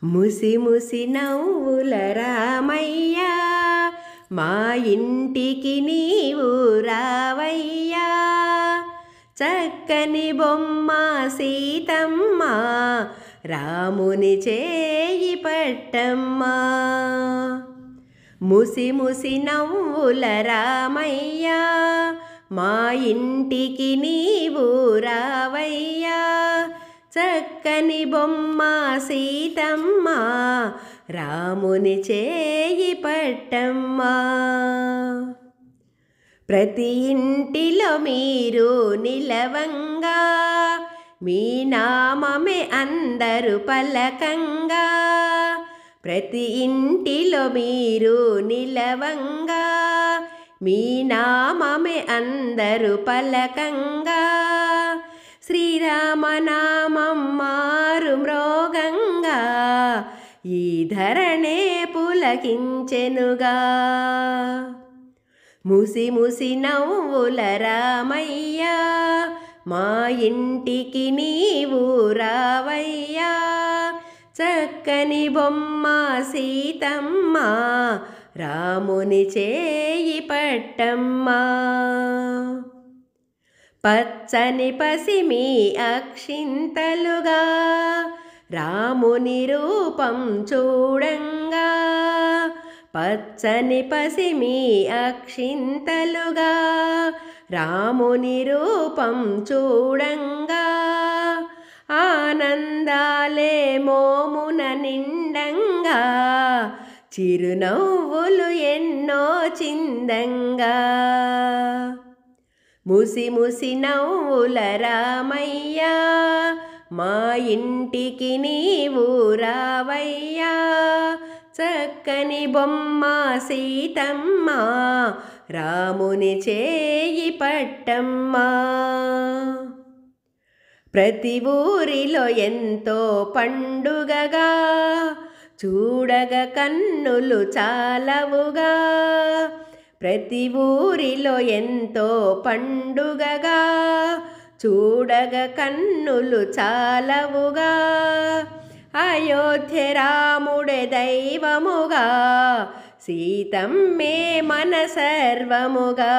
ముసి ముసి నవ్వుల రామయ్యా మా ఇంటికి నీవు రావయ్యా చక్కని బొమ్మ సీతమ్మ రాముని చేయి పట్టమ్మా ముసి ముసి నవ్వుల రామయ్యా మా ఇంటికి నీవు రావయ్యా చక్కని బొమ్మ సీతమ్మ రాముని చేయి పట్టమ్మా ప్రతి ఇంటిలో మీరు నిలవంగా మీ నామమే అందరు పలకంగా ప్రతి ఇంటిలో మీరు నిలవంగా మీ నామమే అందరు పలకంగా శ్రీరామనామం మారు మ్రోగంగా ఈ ధరణే పులకించెనుగా ముసి ముసి నవ్వుల రామయ్యా మా ఇంటికి నీవు రావయ్యా చక్కని బొమ్మ సీతమ్మ రాముని చేయి పట్టమ్మా పచ్చని పసిమి అక్షింతలుగా రాముని రూపం చూడంగా పచ్చని పసిమి అక్షింతలుగా రాముని రూపం చూడంగా ఆనందాలే మోమున నిండంగా చిరునవ్వులు ఎన్నో చిందంగా ముసి ముసి నవ్వుల రామయ్యా మా ఇంటికి నీవు రావయ్యా చక్కని బొమ్మ సీతమ్మ రాముని చేయి పట్టమ్మా ప్రతి ఊరిలో ఎంతో పండుగగా చూడగ కన్నులు చాలవుగా ప్రతి ఊరిలో ఎంతో పండుగగా చూడగ కన్నులు చాలవుగా అయోధ్య రాముడే దైవముగా సీతమ్మే మన సర్వముగా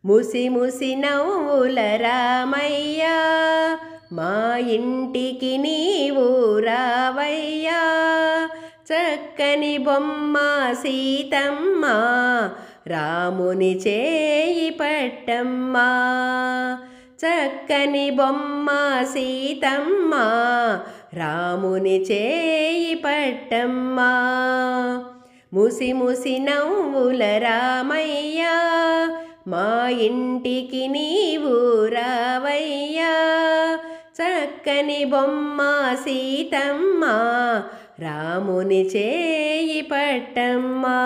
ముసి ముసి నవ్వుల రామయ్యా మా ఇంటికి నీవు రావయ్యా చక్కని బొమ్మ సీతమ్మ రాముని చేయి పట్టమ్మా చక్కని బొమ్మ సీతమ్మ రాముని చేయి పట్టమ్మా ముసి ముసి నవ్వుల రామయ్యా మా ఇంటికి నీవు రావయ్యా చక్కని బొమ్మ సీతమ్మ రాముని చేయి పట్టమ్మా